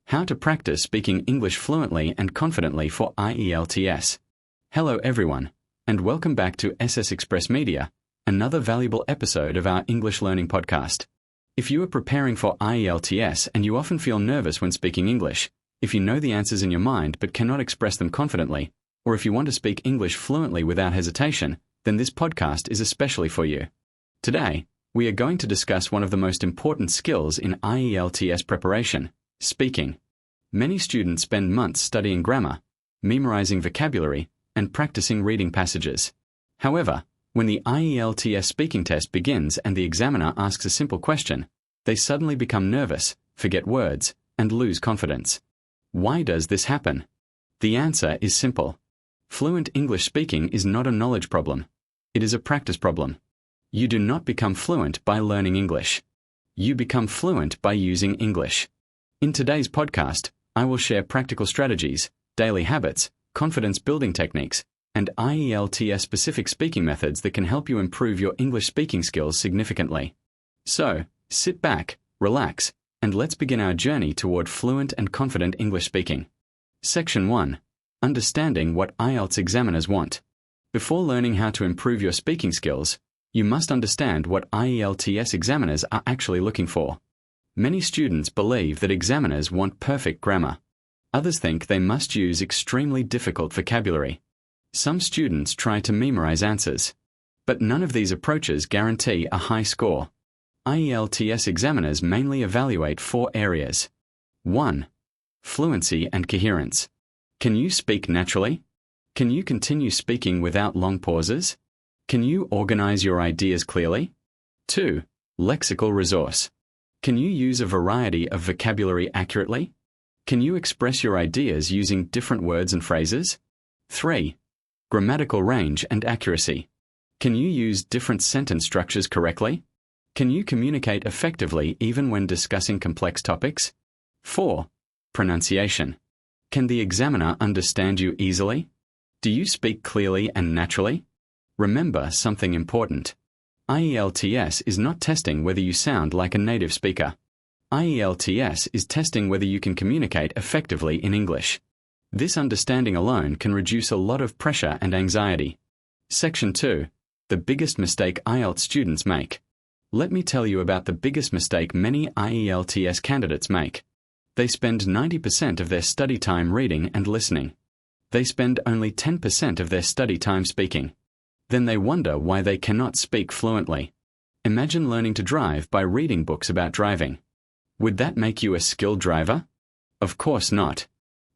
How to practice speaking English fluently and confidently for IELTS. Hello everyone, and welcome back to SS Express Media, another valuable episode of our English learning podcast. If you are preparing for IELTS and you often feel nervous when speaking English, if you know the answers in your mind but cannot express them confidently, or if you want to speak English fluently without hesitation, then this podcast is especially for you. Today, we are going to discuss one of the most important skills in IELTS preparation: speaking. Many students spend months studying grammar, memorizing vocabulary, and practicing reading passages. However, when the IELTS speaking test begins and the examiner asks a simple question, they suddenly become nervous, forget words, and lose confidence. Why does this happen? The answer is simple. Fluent English speaking is not a knowledge problem. It is a practice problem. You do not become fluent by learning English. You become fluent by using English. In today's podcast, I will share practical strategies, daily habits, confidence-building techniques, and IELTS-specific speaking methods that can help you improve your English speaking skills significantly. So, sit back, relax, and let's begin our journey toward fluent and confident English speaking. Section 1. Understanding what IELTS examiners want. Before learning how to improve your speaking skills, you must understand what IELTS examiners are actually looking for. Many students believe that examiners want perfect grammar. Others think they must use extremely difficult vocabulary. Some students try to memorize answers. But none of these approaches guarantee a high score. IELTS examiners mainly evaluate 4 areas. 1. Fluency and coherence. Can you speak naturally? Can you continue speaking without long pauses? Can you organize your ideas clearly? 2. Lexical resource. Can you use a variety of vocabulary accurately? Can you express your ideas using different words and phrases? 3. Grammatical range and accuracy. Can you use different sentence structures correctly? Can you communicate effectively even when discussing complex topics? 4. Pronunciation. Can the examiner understand you easily? Do you speak clearly and naturally? Remember something important. IELTS is not testing whether you sound like a native speaker. IELTS is testing whether you can communicate effectively in English. This understanding alone can reduce a lot of pressure and anxiety. Section 2. The biggest mistake IELTS students make. Let me tell you about the biggest mistake many IELTS candidates make. They spend 90% of their study time reading and listening. They spend only 10% of their study time speaking. Then they wonder why they cannot speak fluently. Imagine learning to drive by reading books about driving. Would that make you a skilled driver? Of course not.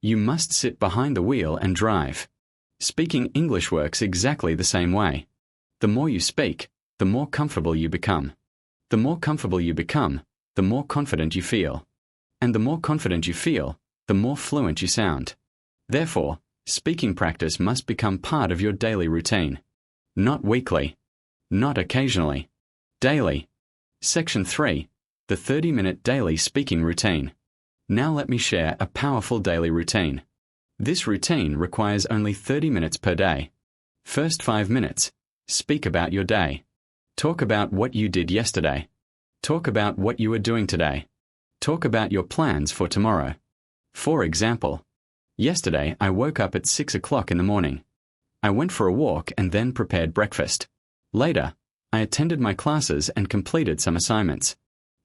You must sit behind the wheel and drive. Speaking English works exactly the same way. The more you speak, the more comfortable you become. The more comfortable you become, the more confident you feel. And the more confident you feel, the more fluent you sound. Therefore, speaking practice must become part of your daily routine. Not weekly. Not occasionally. Daily. Section 3. The 30-minute daily speaking routine. Now let me share a powerful daily routine. This routine requires only 30 minutes per day. First 5 minutes. Speak about your day. Talk about what you did yesterday. Talk about what you are doing today. Talk about your plans for tomorrow. For example, yesterday I woke up at 6 o'clock in the morning. I went for a walk and then prepared breakfast. Later, I attended my classes and completed some assignments.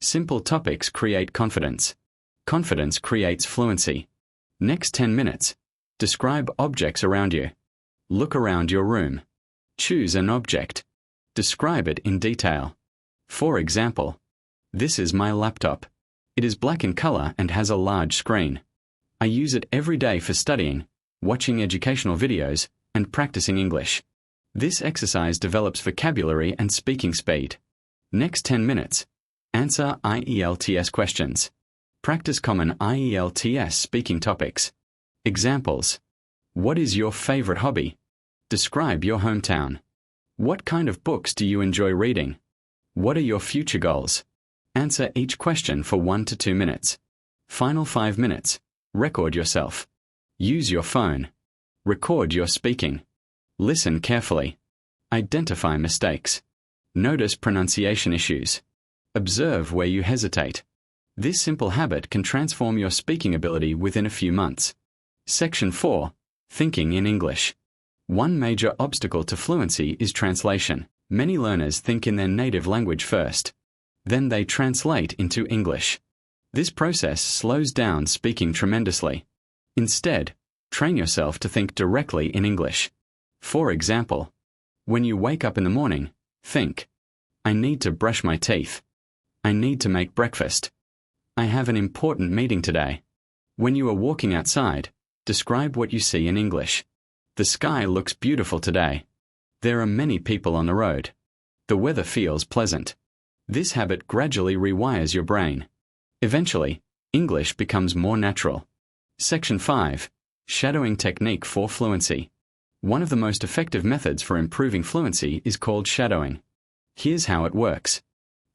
Simple topics create confidence. Confidence creates fluency. Next 10 minutes. Describe objects around you. Look around your room. Choose an object. Describe it in detail. For example, this is my laptop. It is black in color and has a large screen. I use it every day for studying, watching educational videos, and practicing English. This exercise develops vocabulary and speaking speed. Next 10 minutes. Answer IELTS questions. Practice common IELTS speaking topics. Examples. What is your favorite hobby? Describe your hometown. What kind of books do you enjoy reading? What are your future goals? Answer each question for 1 to 2 minutes. Final 5 minutes. Record yourself. Use your phone. Record your speaking. Listen carefully. Identify mistakes. Notice pronunciation issues. Observe where you hesitate. This simple habit can transform your speaking ability within a few months. Section 4. Thinking in English. One major obstacle to fluency is translation. Many learners think in their native language first. Then they translate into English. This process slows down speaking tremendously. Instead, train yourself to think directly in English. For example, when you wake up in the morning, think, I need to brush my teeth. I need to make breakfast. I have an important meeting today. When you are walking outside, describe what you see in English. The sky looks beautiful today. There are many people on the road. The weather feels pleasant. This habit gradually rewires your brain. Eventually, English becomes more natural. Section 5. Shadowing technique for fluency. One of the most effective methods for improving fluency is called shadowing. Here's how it works.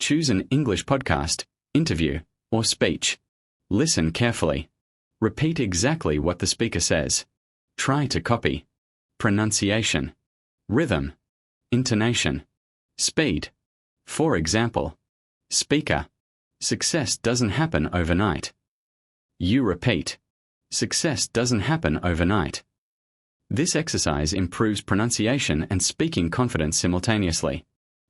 Choose an English podcast, interview, or speech. Listen carefully. Repeat exactly what the speaker says. Try to copy. Pronunciation. Rhythm. Intonation. Speed. For example, speaker. Success doesn't happen overnight. You repeat. Success doesn't happen overnight. This exercise improves pronunciation and speaking confidence simultaneously.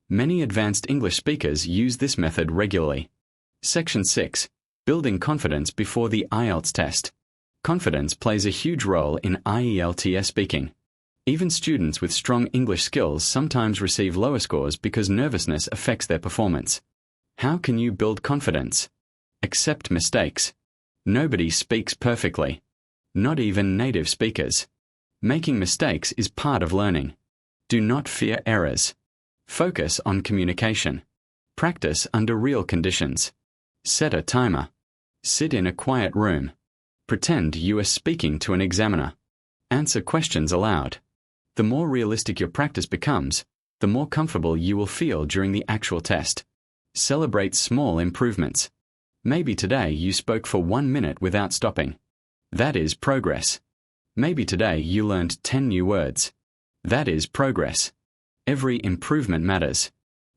Many advanced English speakers use this method regularly. Section 6. Building confidence before the IELTS test. Confidence plays a huge role in IELTS speaking. Even students with strong English skills sometimes receive lower scores because nervousness affects their performance. How can you build confidence? Accept mistakes. Nobody speaks perfectly. Not even native speakers. Making mistakes is part of learning. Do not fear errors. Focus on communication. Practice under real conditions. Set a timer. Sit in a quiet room. Pretend you are speaking to an examiner. Answer questions aloud. The more realistic your practice becomes, the more comfortable you will feel during the actual test. Celebrate small improvements. Maybe today you spoke for 1 minute without stopping. That is progress. Maybe today you learned 10 new words. That is progress. Every improvement matters.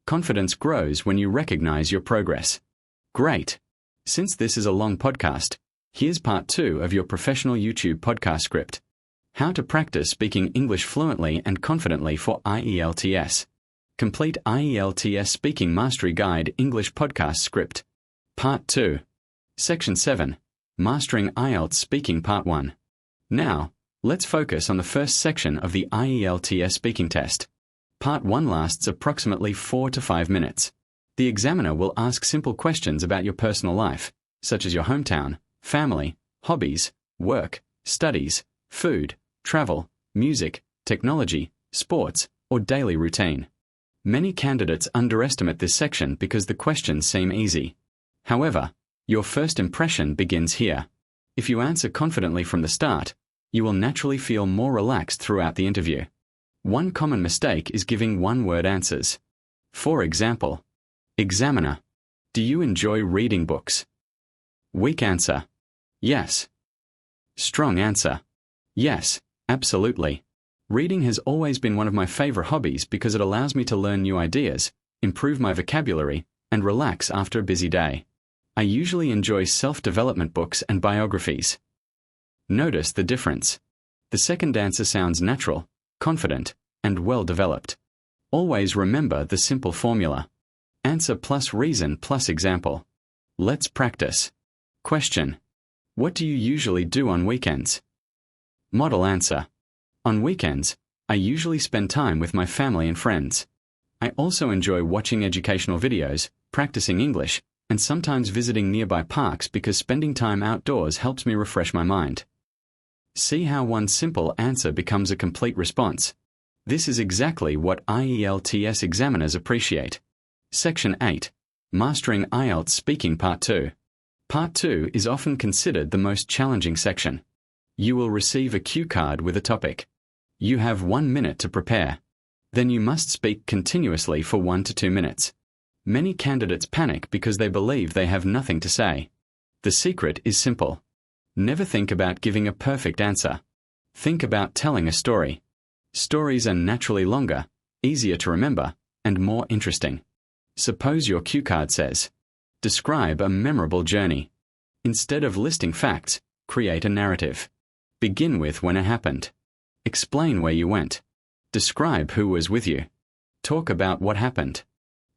Confidence grows when you recognize your progress. Great! Since this is a long podcast, here's part 2 of your professional YouTube podcast script. How to practice speaking English fluently and confidently for IELTS. Complete IELTS Speaking Mastery Guide English Podcast Script. Part 2. Section 7. Mastering IELTS Speaking Part 1. Now, let's focus on the first section of the IELTS speaking test. Part 1 lasts approximately 4 to 5 minutes. The examiner will ask simple questions about your personal life, such as your hometown, family, hobbies, work, studies, food, travel, music, technology, sports, or daily routine. Many candidates underestimate this section because the questions seem easy. However, your first impression begins here. If you answer confidently from the start, you will naturally feel more relaxed throughout the interview. One common mistake is giving one-word answers. For example, examiner, do you enjoy reading books? Weak answer, yes. Strong answer, yes, absolutely. Reading has always been one of my favorite hobbies because it allows me to learn new ideas, improve my vocabulary, and relax after a busy day. I usually enjoy self-development books and biographies. Notice the difference. The second answer sounds natural, confident, and well-developed. Always remember the simple formula. Answer plus reason plus example. Let's practice. Question. What do you usually do on weekends? Model answer. On weekends, I usually spend time with my family and friends. I also enjoy watching educational videos, practicing English, and sometimes visiting nearby parks because spending time outdoors helps me refresh my mind. See how one simple answer becomes a complete response. This is exactly what IELTS examiners appreciate. Section 8. Mastering IELTS Speaking Part 2. Part 2 is often considered the most challenging section. You will receive a cue card with a topic. You have 1 minute to prepare. Then you must speak continuously for 1 to 2 minutes. Many candidates panic because they believe they have nothing to say. The secret is simple. Never think about giving a perfect answer. Think about telling a story. Stories are naturally longer, easier to remember, and more interesting. Suppose your cue card says, "Describe a memorable journey." Instead of listing facts, create a narrative. Begin with when it happened. Explain where you went. Describe who was with you. Talk about what happened.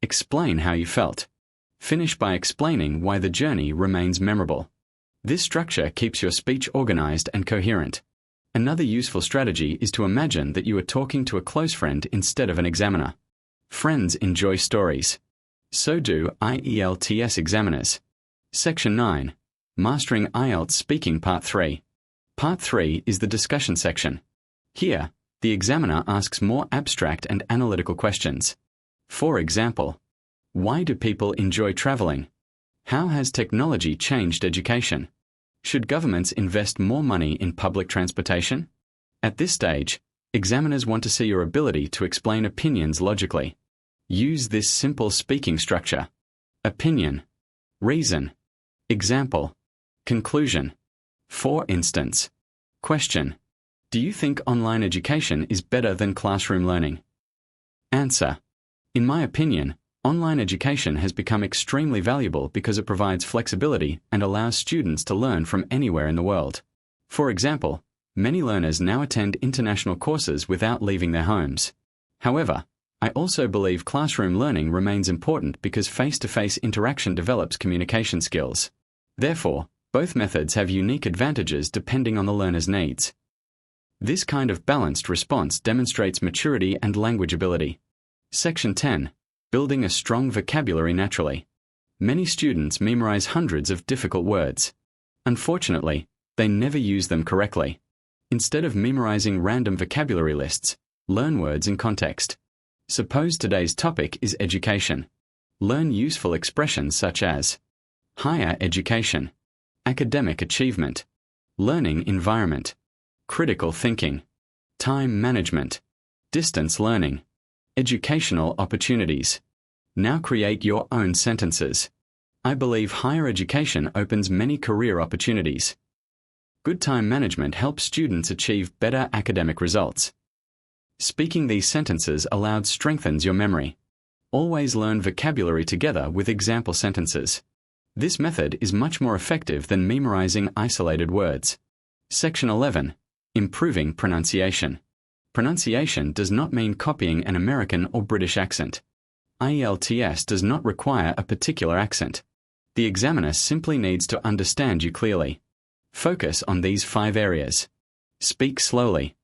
Explain how you felt. Finish by explaining why the journey remains memorable. This structure keeps your speech organized and coherent. Another useful strategy is to imagine that you are talking to a close friend instead of an examiner. Friends enjoy stories. So do IELTS examiners. Section 9. Mastering IELTS Speaking Part 3. Part 3 is the discussion section. Here, the examiner asks more abstract and analytical questions. For example, why do people enjoy traveling? How has technology changed education? Should governments invest more money in public transportation? At this stage, examiners want to see your ability to explain opinions logically. Use this simple speaking structure. Opinion. Reason. Example. Conclusion. For instance. Question. Do you think online education is better than classroom learning? Answer. In my opinion, online education has become extremely valuable because it provides flexibility and allows students to learn from anywhere in the world. For example, many learners now attend international courses without leaving their homes. However, I also believe classroom learning remains important because face-to-face interaction develops communication skills. Therefore, both methods have unique advantages depending on the learner's needs. This kind of balanced response demonstrates maturity and language ability. Section 10. Building a strong vocabulary naturally. Many students memorize hundreds of difficult words. Unfortunately, they never use them correctly. Instead of memorizing random vocabulary lists, learn words in context. Suppose today's topic is education. Learn useful expressions such as higher education, academic achievement, learning environment, critical thinking, time management, distance learning, educational opportunities. Now create your own sentences. I believe higher education opens many career opportunities. Good time management helps students achieve better academic results. Speaking these sentences aloud strengthens your memory. Always learn vocabulary together with example sentences. This method is much more effective than memorizing isolated words. Section 11. Improving pronunciation. Pronunciation does not mean copying an American or British accent. IELTS does not require a particular accent. The examiner simply needs to understand you clearly. Focus on these 5 areas. Speak slowly.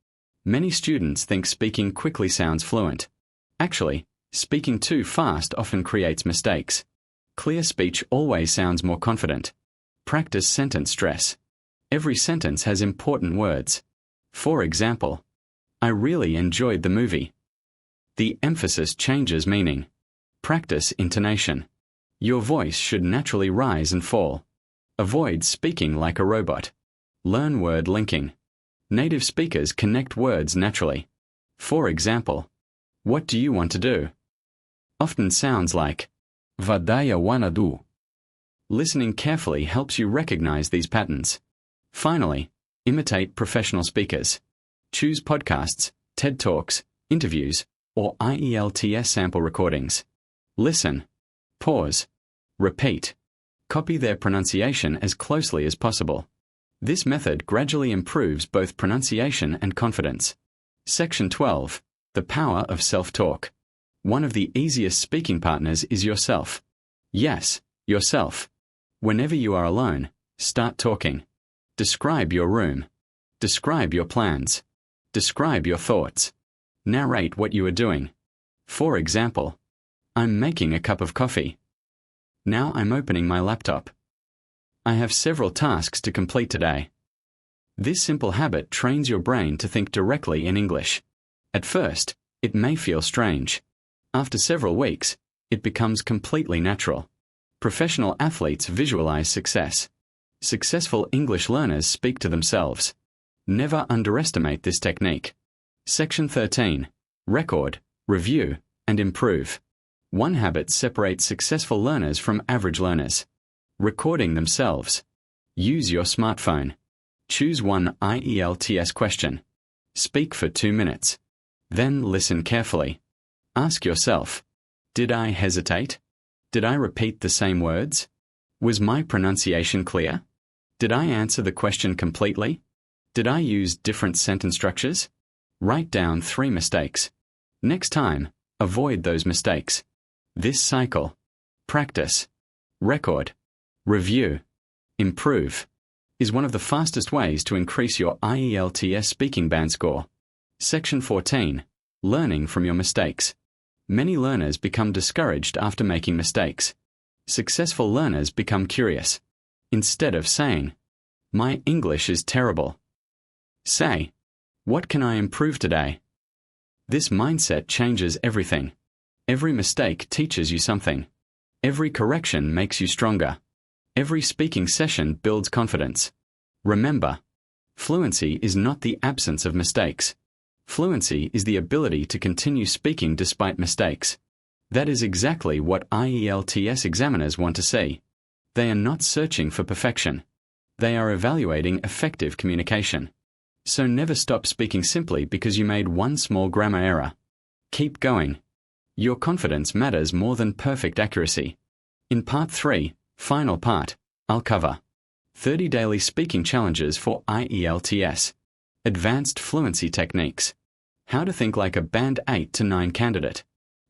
Many students think speaking quickly sounds fluent. Actually, speaking too fast often creates mistakes. Clear speech always sounds more confident. Practice sentence stress. Every sentence has important words. For example, I really enjoyed the movie. The emphasis changes meaning. Practice intonation. Your voice should naturally rise and fall. Avoid speaking like a robot. Learn word linking. Native speakers connect words naturally. For example, what do you want to do? Often sounds like what do you wanna do? Listening carefully helps you recognize these patterns. Finally, imitate professional speakers. Choose podcasts, TED Talks, interviews, or IELTS sample recordings. Listen. Pause. Repeat. Copy their pronunciation as closely as possible. This method gradually improves both pronunciation and confidence. Section 12. The power of self-talk. One of the easiest speaking partners is yourself. Yes, yourself. Whenever you are alone, start talking. Describe your room. Describe your plans. Describe your thoughts. Narrate what you are doing. For example, I'm making a cup of coffee. Now I'm opening my laptop. I have several tasks to complete today. This simple habit trains your brain to think directly in English. At first, it may feel strange. After several weeks, it becomes completely natural. Professional athletes visualize success. Successful English learners speak to themselves. Never underestimate this technique. Section 13. Record, review, and improve. One habit separates successful learners from average learners. Recording themselves. Use your smartphone. Choose one IELTS question. Speak for 2 minutes. Then listen carefully. Ask yourself, did I hesitate? Did I repeat the same words? Was my pronunciation clear? Did I answer the question completely? Did I use different sentence structures? Write down 3 mistakes. Next time, avoid those mistakes. This cycle: practice, record, review, improve, is one of the fastest ways to increase your IELTS speaking band score. Section 14. Learning from your mistakes. Many learners become discouraged after making mistakes. Successful learners become curious. Instead of saying, "My English is terrible," say, "What can I improve today?" This mindset changes everything. Every mistake teaches you something. Every correction makes you stronger. Every speaking session builds confidence. Remember, fluency is not the absence of mistakes. Fluency is the ability to continue speaking despite mistakes. That is exactly what IELTS examiners want to see. They are not searching for perfection. They are evaluating effective communication. So never stop speaking simply because you made one small grammar error. Keep going. Your confidence matters more than perfect accuracy. In Part 3, final part, I'll cover 30 daily speaking challenges for IELTS, advanced fluency techniques, how to think like a Band 8 to 9 candidate,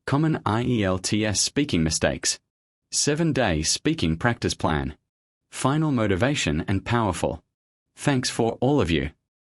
common IELTS speaking mistakes, 7-day speaking practice plan, final motivation and powerful. Thanks for all of you.